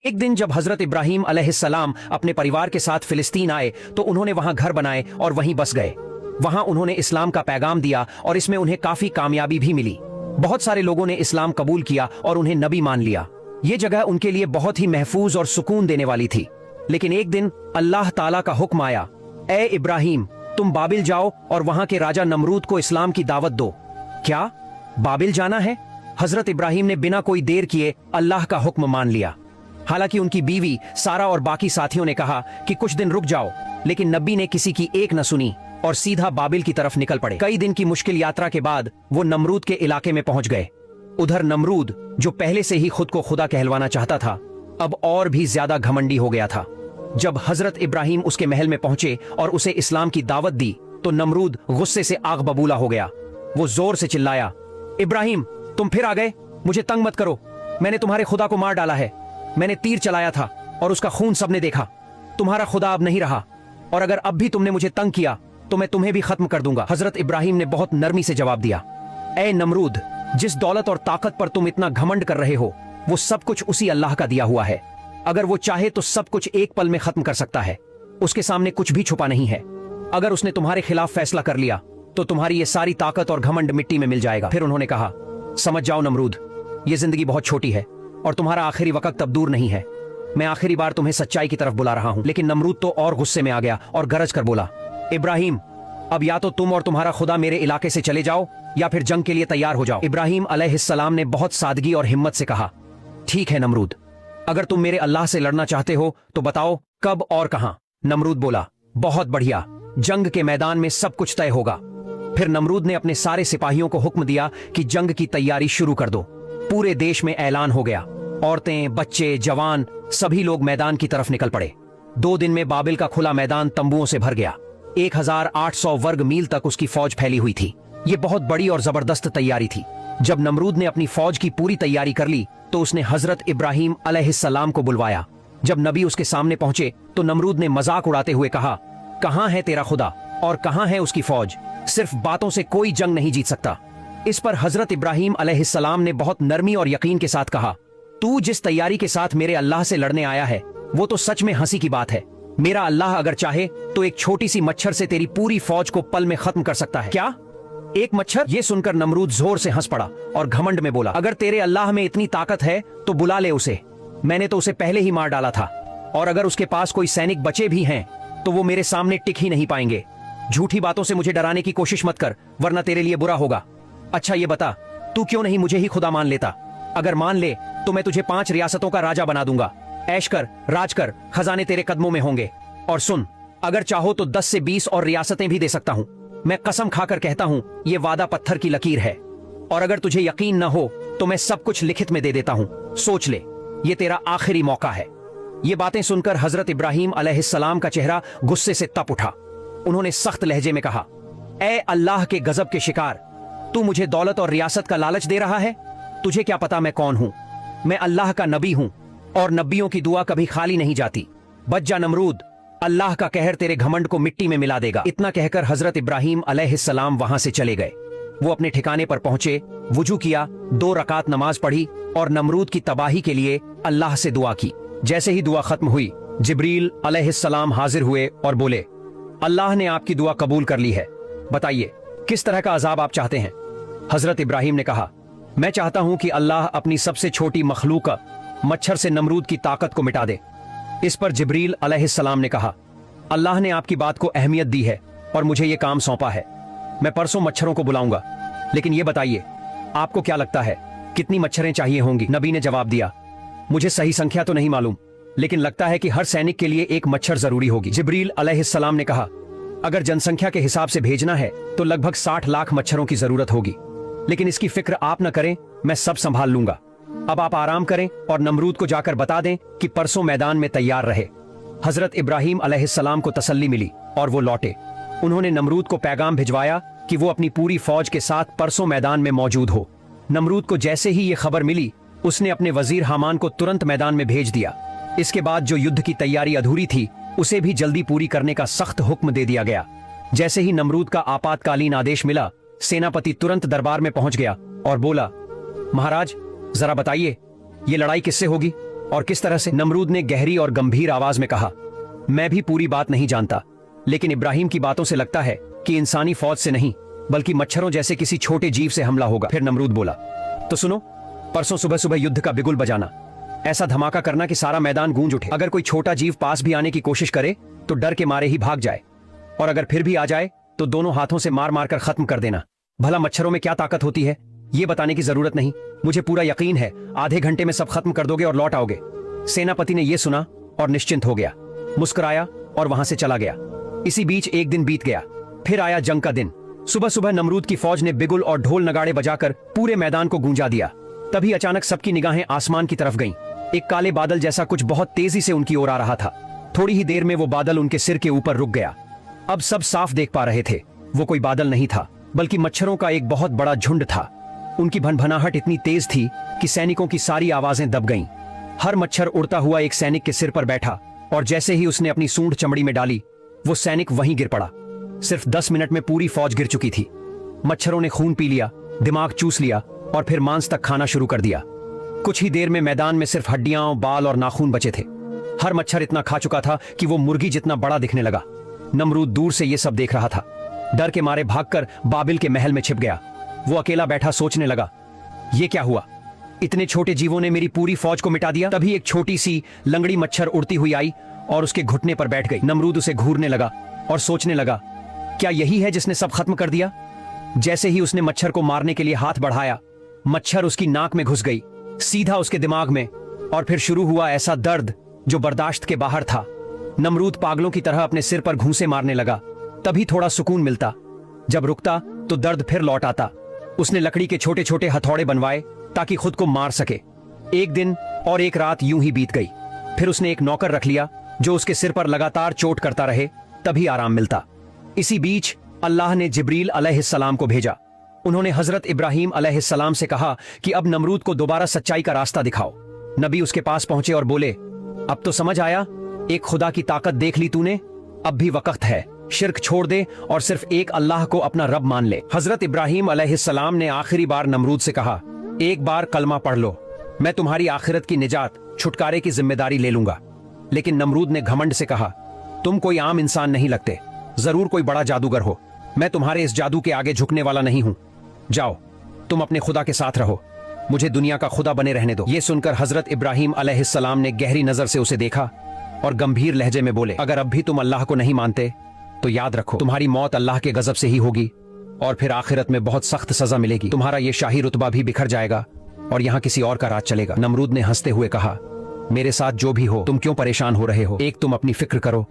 एक दिन जब हजरत इब्राहीम अलैहिस्सलाम अपने परिवार के साथ फिलिस्तीन आए तो उन्होंने वहां घर बनाए और वहीं बस गए। वहां उन्होंने इस्लाम का पैगाम दिया और इसमें उन्हें काफी कामयाबी भी मिली। बहुत सारे लोगों ने इस्लाम कबूल किया और उन्हें नबी मान लिया। ये जगह उनके लिए बहुत ही महफूज और सुकून देने वाली थी। लेकिन एक दिन अल्लाह ताला का हुक्म आया, ए इब्राहीम, तुम बाबिल जाओ और वहां के राजा नमरूद को इस्लाम की दावत दो। क्या बाबिल जाना है? हजरत इब्राहीम ने बिना कोई देर किए अल्लाह का हुक्म मान लिया। हालांकि उनकी बीवी सारा और बाकी साथियों ने कहा कि कुछ दिन रुक जाओ, लेकिन नबी ने किसी की एक न सुनी और सीधा बाबिल की तरफ निकल पड़े। कई दिन की मुश्किल यात्रा के बाद वो नमरूद के इलाके में पहुंच गए। उधर नमरूद, जो पहले से ही खुद को खुदा कहलवाना चाहता था, अब और भी ज्यादा घमंडी हो गया था। जब हजरत इब्राहीम उसके महल में पहुंचे और उसे इस्लाम की दावत दी तो नमरूद गुस्से से आग बबूला हो गया। वो जोर से चिल्लाया, इब्राहीम, तुम फिर आ गए? मुझे तंग मत करो। मैंने तुम्हारे खुदा को मार डाला है। मैंने तीर चलाया था और उसका खून सबने देखा। तुम्हारा खुदा अब नहीं रहा और अगर अब भी तुमने मुझे तंग किया तो मैं तुम्हें भी खत्म कर दूंगा। हजरत इब्राहीम ने बहुत नरमी से जवाब दिया, ए नमरूद, जिस दौलत और ताकत पर तुम इतना घमंड कर रहे हो वो सब कुछ उसी अल्लाह का दिया हुआ है। अगर वो चाहे तो सब कुछ एक पल में खत्म कर सकता है। उसके सामने कुछ भी छुपा नहीं है। अगर उसने तुम्हारे खिलाफ फैसला कर लिया तो तुम्हारी ये सारी ताकत और घमंड मिट्टी में मिल जाएगा। फिर उन्होंने कहा, समझ जाओ नमरूद, ये जिंदगी बहुत छोटी है और तुम्हारा आखिरी वक्त अब दूर नहीं है। मैं आखिरी बार तुम्हें सच्चाई की तरफ बुला रहा हूं। लेकिन नमरूद तो और गुस्से में आ गया और गरज कर बोला, इब्राहीम, अब या तो तुम और तुम्हारा खुदा मेरे इलाके से चले जाओ या फिर जंग के लिए तैयार हो जाओ। इब्राहीम अलैहिस्सलाम ने बहुत सादगी और हिम्मत से कहा, ठीक है नमरूद, अगर तुम मेरे अल्लाह से लड़ना चाहते हो तो बताओ कब और कहां। नमरूद बोला, बहुत बढ़िया, जंग के मैदान में सब कुछ तय होगा। फिर नमरूद ने अपने सारे सिपाहियों को हुक्म दिया कि जंग की तैयारी शुरू कर दो। पूरे देश में ऐलान हो गया। औरतें, बच्चे, जवान सभी लोग मैदान की तरफ निकल पड़े। 2 दिन में बाबिल का खुला मैदान तंबुओं से भर गया। 1800 वर्ग मील तक उसकी फौज फैली हुई थी। ये बहुत बड़ी और जबरदस्त तैयारी थी। जब नमरूद ने अपनी फौज की पूरी तैयारी कर ली तो उसने हजरत इब्राहीम अलैहिस्सलाम को बुलवाया। जब नबी उसके सामने पहुंचे तो नमरूद ने मजाक उड़ाते हुए कहा, कहां है तेरा खुदा और कहां है उसकी फौज? सिर्फ बातों से कोई जंग नहीं जीत सकता। इस पर हजरत इब्राहीम अलैहिस्सलाम ने बहुत नरमी और यकीन के साथ कहा, तू जिस तैयारी के साथ मेरे अल्लाह से लड़ने आया है वो तो सच में हंसी की बात है। मेरा अल्लाह अगर चाहे तो एक छोटी सी मच्छर से तेरी पूरी फौज को पल में खत्म कर सकता है। क्या एक मच्छर? ये सुनकर नमरूद जोर से हंस पड़ा और घमंड में बोला, अगर तेरे अल्लाह में इतनी ताकत है तो बुला ले उसे। मैंने तो उसे पहले ही मार डाला था और अगर उसके पास कोई सैनिक बचे भी हैं तो वो मेरे सामने टिक ही नहीं पाएंगे। झूठी बातों से मुझे डराने की कोशिश मत कर, वरना तेरे लिए बुरा होगा। अच्छा ये बता, तू क्यों नहीं मुझे ही खुदा मान लेता? अगर मान ले तो मैं तुझे 5 रियासतों का राजा बना दूंगा। ऐश कर, राज कर, खजाने तेरे कदमों में होंगे। और सुन, अगर चाहो तो 10 से 20 और रियासतें भी दे सकता हूं। मैं कसम खाकर कहता हूं, ये वादा पत्थर की लकीर है। और अगर तुझे यकीन न हो तो मैं सब कुछ लिखित में दे देता हूं। सोच ले, ये तेरा आखिरी मौका है। ये बातें सुनकर हजरत इब्राहीम अलैहिस्सलाम का चेहरा गुस्से से तप उठा। उन्होंने सख्त लहजे में कहा, ए अल्लाह के गजब के शिकार, तू मुझे दौलत और रियासत का लालच दे रहा है? तुझे क्या पता मैं कौन हूं? मैं अल्लाह का नबी हूं और नबियों की दुआ कभी खाली नहीं जाती। बच जा नमरूद, अल्लाह का कहर तेरे घमंड को मिट्टी में मिला देगा। इतना कहकर हजरत इब्राहीम अलैहिस्सलाम वहां से चले गए। वो अपने ठिकाने पर पहुंचे, वुजू किया, 2 रकात नमाज पढ़ी और नमरूद की तबाही के लिए अल्लाह से दुआ की। जैसे ही दुआ खत्म हुई, जिब्रील अलैहिस्सलाम हाजिर हुए और बोले, अल्लाह ने आपकी दुआ कबूल कर ली है। बताइए किस तरह का अजाब आप चाहते हैं? हजरत इब्राहीम ने कहा, मैं चाहता हूं कि अल्लाह अपनी सबसे छोटी मखलूक मच्छर से नमरूद की ताकत को मिटा दे। इस पर जिब्रील अलैहिस्सलाम ने कहा, अल्लाह ने आपकी बात को अहमियत दी है और मुझे ये काम सौंपा है। मैं परसों मच्छरों को बुलाऊंगा। लेकिन ये बताइए, आपको क्या लगता है कितनी मच्छरें चाहिए होंगी? नबी ने जवाब दिया, मुझे सही संख्या तो नहीं मालूम, लेकिन लगता है कि हर सैनिक के लिए 1 मच्छर जरूरी होगी। जिब्रील अलैहिस्सलाम ने कहा, अगर जनसंख्या के हिसाब से भेजना है तो लगभग 60 लाख मच्छरों की जरूरत होगी। लेकिन इसकी फिक्र आप न करें, मैं सब संभाल लूंगा। अब आप आराम करें और नमरूद को जाकर बता दें कि परसों मैदान में तैयार रहे। हजरत इब्राहीम अलैहिस्सलाम को तसल्ली मिली और वो लौटे। उन्होंने नमरूद को पैगाम भिजवाया कि वो अपनी पूरी फौज के साथ परसों मैदान में मौजूद हो। नमरूद को जैसे ही ये खबर मिली, उसने अपने वजीर हामान को तुरंत मैदान में भेज दिया। इसके बाद जो युद्ध की तैयारी अधूरी थी उसे भी जल्दी पूरी करने का सख्त हुक्म दे दिया गया। जैसे ही नमरूद का आपातकालीन आदेश मिला, सेनापति तुरंत दरबार में पहुंच गया और बोला, महाराज जरा बताइए ये लड़ाई किससे होगी? और किस तरह से? नमरूद ने गहरी और गंभीर आवाज में कहा, मैं भी पूरी बात नहीं जानता, लेकिन इब्राहिम की बातों से लगता है कि इंसानी फौज से नहीं बल्कि मच्छरों जैसे किसी छोटे जीव से हमला होगा। फिर नमरूद बोला, तो सुनो, परसों सुबह सुबह युद्ध का बिगुल बजाना, ऐसा धमाका करना कि सारा मैदान गूंज उठे। अगर कोई छोटा जीव पास भी आने की कोशिश करे तो डर के मारे ही भाग जाए, और अगर फिर भी आ जाए तो दोनों हाथों से मार मार कर खत्म कर देना। भला मच्छरों में क्या ताकत होती है ये बताने की जरूरत नहीं, मुझे पूरा यकीन है आधे घंटे में सब खत्म कर दोगे और लौट आओगे। सेनापति ने यह सुना और निश्चिंत हो गया, मुस्कुराया और वहां से चला गया। इसी बीच एक दिन बीत गया, फिर आया जंग का दिन। सुबह सुबह नमरूद की फौज ने बिगुल और ढोल नगाड़े बजाकर पूरे मैदान को गूंजा दिया। तभी अचानक सबकी निगाहें आसमान की तरफ गईं। एक काले बादल जैसा कुछ बहुत तेजी से उनकी ओर आ रहा था। थोड़ी ही देर में वो बादल उनके सिर के ऊपर रुक गया। अब सब साफ देख पा रहे थे, वो कोई बादल नहीं था बल्कि मच्छरों का एक बहुत बड़ा झुंड था। उनकी भनभनाहट इतनी तेज थी कि सैनिकों की सारी आवाजें दब गईं। हर मच्छर उड़ता हुआ एक सैनिक के सिर पर बैठा, और जैसे ही उसने अपनी सूंड चमड़ी में डाली वो सैनिक वहीं गिर पड़ा। सिर्फ 10 मिनट में पूरी फौज गिर चुकी थी। मच्छरों ने खून पी लिया, दिमाग चूस लिया और फिर मांस तक खाना शुरू कर दिया। कुछ ही देर में मैदान में सिर्फ हड्डियां, बाल और नाखून बचे थे। हर मच्छर इतना खा चुका था कि वो मुर्गी जितना बड़ा दिखने लगा। नमरूद दूर से ये सब देख रहा था। डर के मारे भागकर बाबिल के महल में छिप गया। वो अकेला बैठा सोचने लगा, ये क्या हुआ? इतने छोटे जीवों ने मेरी पूरी फौज को मिटा दिया। तभी एक छोटी सी लंगड़ी मच्छर उड़ती हुई आई और उसके घुटने पर बैठ गई। नमरूद उसे घूरने लगा और सोचने लगा, क्या यही है जिसने सब खत्म कर दिया? जैसे ही उसने मच्छर को मारने के लिए हाथ बढ़ाया, मच्छर उसकी नाक में घुस गई, सीधा उसके दिमाग में, और फिर शुरू हुआ ऐसा दर्द जो बर्दाश्त के बाहर था। नमरूद पागलों की तरह अपने सिर पर घूंसे मारने लगा। तभी थोड़ा सुकून मिलता, जब रुकता तो दर्द फिर लौट आता। उसने लकड़ी के छोटे छोटे हथौड़े बनवाए ताकि खुद को मार सके। एक दिन और एक रात यूं ही बीत गई। फिर उसने एक नौकर रख लिया जो उसके सिर पर लगातार चोट करता रहे, तभी आराम मिलता। इसी बीच अल्लाह ने जिब्रील अलैहिस्सलाम को भेजा। उन्होंने हजरत इब्राहिम अलैहिस्सलाम से कहा कि अब नमरूद को दोबारा सच्चाई का रास्ता दिखाओ। नबी उसके पास पहुंचे और बोले, अब तो समझ आया, एक खुदा की ताकत देख ली तूने, अब भी वक्त है, शिर्क छोड़ दे और सिर्फ एक अल्लाह को अपना रब मान ले। हजरत इब्राहिम अलैहिस्सलाम ने आखिरी बार नमरूद से कहा, एक बार कलमा पढ़ लो, मैं तुम्हारी आखिरत की निजात, छुटकारे की जिम्मेदारी ले लूंगा। लेकिन नमरूद ने घमंड से कहा, तुम कोई आम इंसान नहीं लगते, जरूर कोई बड़ा जादूगर हो। मैं तुम्हारे इस जादू के आगे झुकने वाला नहीं हूं। जाओ, तुम अपने खुदा के साथ रहो, मुझे दुनिया का खुदा बने रहने दो। ये सुनकर हजरत इब्राहिम अलैहिस्सलाम ने गहरी नजर से उसे देखा और गंभीर लहजे में बोले, अगर अब भी तुम अल्लाह को नहीं मानते तो याद रखो, तुम्हारी मौत अल्लाह के गजब से ही होगी और फिर आखिरत में बहुत सख्त सजा मिलेगी। तुम्हारा ये शाही रुतबा भी बिखर जाएगा और यहाँ किसी और का राज चलेगा। नमरूद ने हंसते हुए कहा, मेरे साथ जो भी हो, तुम क्यों परेशान हो रहे हो? एक तुम अपनी फिक्र करो